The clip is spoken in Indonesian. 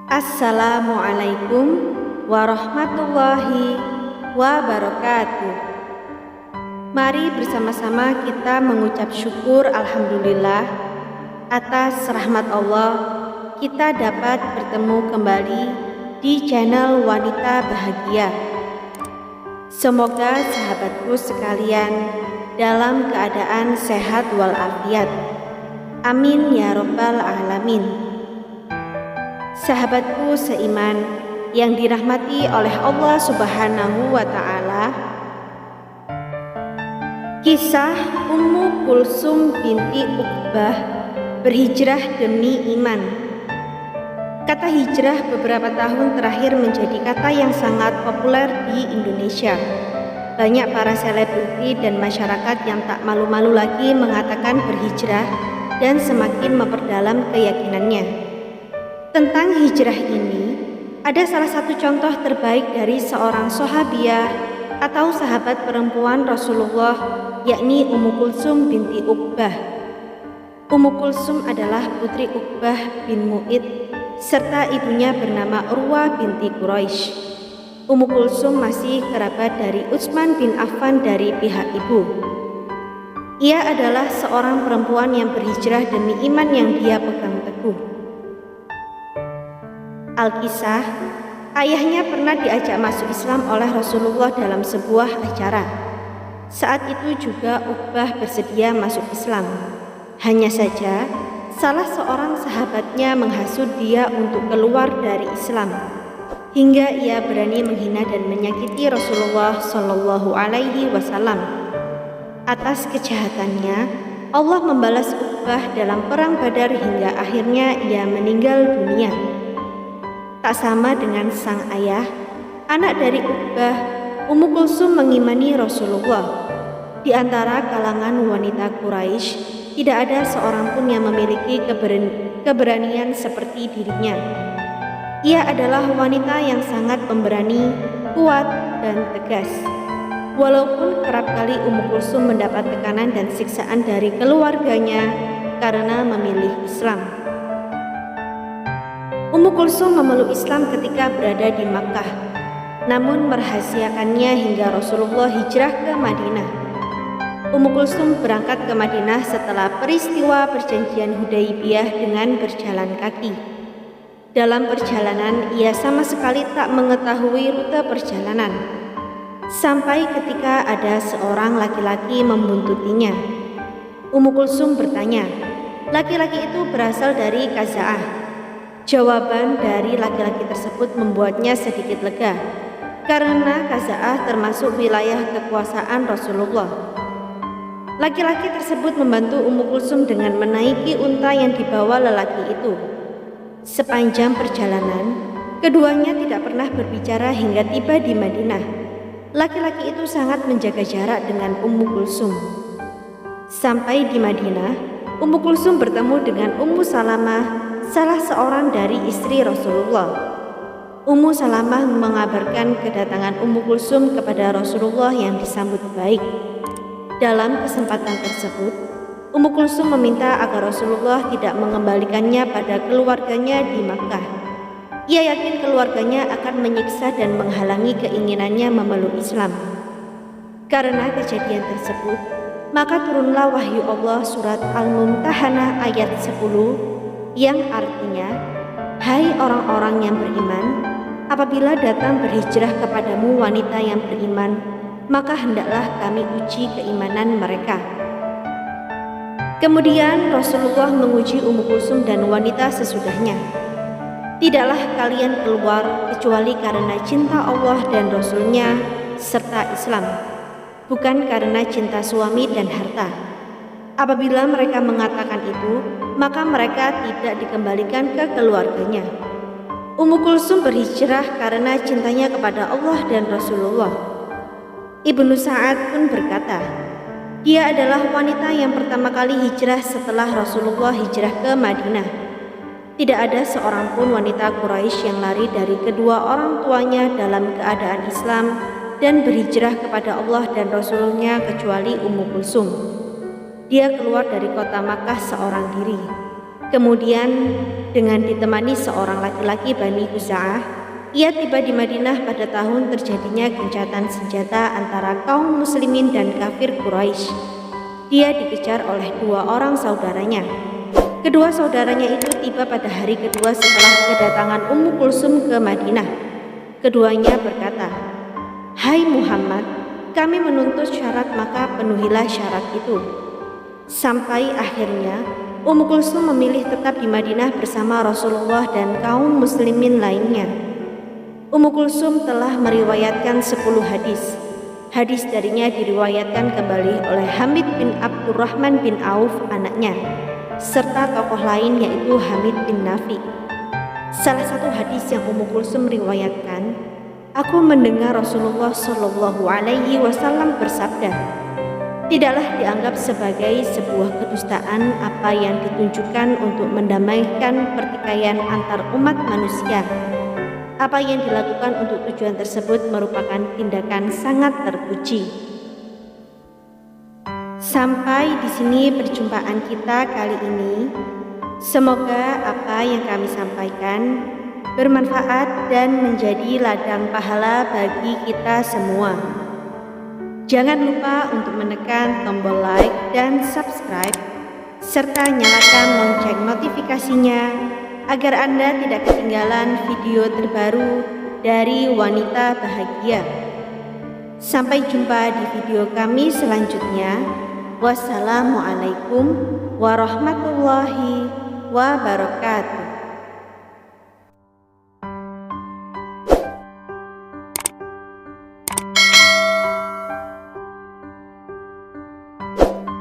Assalamualaikum warahmatullahi wabarakatuh. Mari bersama-sama kita mengucap syukur alhamdulillah atas rahmat Allah kita dapat bertemu kembali di channel Wanita Bahagia. Semoga sahabatku sekalian dalam keadaan sehat walafiat. Amin ya rabbal alamin. Sahabatku seiman yang dirahmati oleh Allah Subhanahu wa Ta'ala, kisah Ummu Kulsum binti Uqbah berhijrah demi iman. Kata hijrah beberapa tahun terakhir menjadi kata yang sangat populer di Indonesia. Banyak para selebriti dan masyarakat yang tak malu-malu lagi mengatakan berhijrah dan semakin memperdalam keyakinannya. Tentang hijrah ini, ada salah satu contoh terbaik dari seorang sahabiah atau sahabat perempuan Rasulullah, yakni Ummu Kulsum binti Uqbah. Ummu Kulsum adalah putri Uqbah bin Mu'id serta ibunya bernama Urwah binti Quraisy. Ummu Kulsum masih kerabat dari Utsman bin Affan dari pihak ibu. Ia adalah seorang perempuan yang berhijrah demi iman yang dia pegang teguh. Alkisah, ayahnya pernah diajak masuk Islam oleh Rasulullah dalam sebuah acara. Saat itu juga Uqbah bersedia masuk Islam. Hanya saja, salah seorang sahabatnya menghasut dia untuk keluar dari Islam, hingga ia berani menghina dan menyakiti Rasulullah Shallallahu Alaihi Wasallam. Atas kejahatannya, Allah membalas Uqbah dalam perang Badar hingga akhirnya ia meninggal dunia. Tak sama dengan sang ayah, anak dari Uqbah, Ummu Kulsum mengimani Rasulullah. Di antara kalangan wanita Quraisy, tidak ada seorang pun yang memiliki keberanian seperti dirinya. Ia adalah wanita yang sangat pemberani, kuat, dan tegas. Walaupun kerap kali Ummu Kulsum mendapat tekanan dan siksaan dari keluarganya karena memilih Islam. Ummu Kulsum memeluk Islam ketika berada di Makkah, namun merahasiakannya hingga Rasulullah hijrah ke Madinah. Ummu Kulsum berangkat ke Madinah setelah peristiwa perjanjian Hudaibiyah dengan berjalan kaki. Dalam perjalanan, ia sama sekali tak mengetahui rute perjalanan. Sampai ketika ada seorang laki-laki membuntutinya. Ummu Kulsum bertanya, laki-laki itu berasal dari Khaza'ah. Jawaban dari laki-laki tersebut membuatnya sedikit lega, karena Khaza'ah termasuk wilayah kekuasaan Rasulullah. Laki-laki tersebut membantu Ummu Kulsum dengan menaiki unta yang dibawa lelaki itu. Sepanjang perjalanan, keduanya tidak pernah berbicara hingga tiba di Madinah. Laki-laki itu sangat menjaga jarak dengan Ummu Kulsum. Sampai di Madinah, Ummu Kulsum bertemu dengan Ummu Salamah, salah seorang dari istri Rasulullah. Ummu Salamah mengabarkan kedatangan Ummu Kulsum kepada Rasulullah yang disambut baik. Dalam kesempatan tersebut, Ummu Kulsum meminta agar Rasulullah tidak mengembalikannya pada keluarganya di Makkah. Ia yakin keluarganya akan menyiksa dan menghalangi keinginannya memeluk Islam. Karena kejadian tersebut, maka turunlah wahyu Allah surat Al-Mumtahanah ayat 10 yang artinya, hai orang-orang yang beriman, apabila datang berhijrah kepadamu wanita yang beriman, maka hendaklah kami uji keimanan mereka. Kemudian Rasulullah menguji Ummu Kulsum dan wanita sesudahnya. Tidaklah kalian keluar kecuali karena cinta Allah dan Rasul-Nya serta Islam, bukan karena cinta suami dan harta. Apabila mereka mengatakan itu, maka mereka tidak dikembalikan ke keluarganya. Ummu Kulsum berhijrah karena cintanya kepada Allah dan Rasulullah. Ibnu Sa'ad pun berkata, dia adalah wanita yang pertama kali hijrah setelah Rasulullah hijrah ke Madinah. Tidak ada seorang pun wanita Quraisy yang lari dari kedua orang tuanya dalam keadaan Islam dan berhijrah kepada Allah dan Rasul-Nya kecuali Ummu Kulsum. Dia keluar dari kota Makkah seorang diri. Kemudian dengan ditemani seorang laki-laki Bani Khuza'ah, ia tiba di Madinah pada tahun terjadinya gencatan senjata antara kaum muslimin dan kafir Quraisy. Dia dikejar oleh dua orang saudaranya. Kedua saudaranya itu tiba pada hari kedua setelah kedatangan Ummu Kulsum ke Madinah. Keduanya berkata, "Hai Muhammad, kami menuntut syarat maka penuhilah syarat itu." Sampai akhirnya Ummu Kulsum memilih tetap di Madinah bersama Rasulullah dan kaum muslimin lainnya. Ummu Kulsum telah meriwayatkan 10 hadis. Hadis darinya diriwayatkan kembali oleh Hamid bin Abdurrahman bin Auf anaknya, serta tokoh lain yaitu Hamid bin Nafi. Salah satu hadis yang Ummu Kulsum riwayatkan, "Aku mendengar Rasulullah Shallallahu Alaihi Wasallam bersabda, tidaklah dianggap sebagai sebuah kedustaan apa yang ditunjukkan untuk mendamaikan pertikaian antar umat manusia. Apa yang dilakukan untuk tujuan tersebut merupakan tindakan sangat terpuji." Sampai di sini perjumpaan kita kali ini. Semoga apa yang kami sampaikan bermanfaat dan menjadi ladang pahala bagi kita semua. Jangan lupa untuk menekan tombol like dan subscribe, serta nyalakan lonceng notifikasinya agar Anda tidak ketinggalan video terbaru dari Wanita Bahagia. Sampai jumpa di video kami selanjutnya. Wassalamualaikum warahmatullahi wabarakatuh.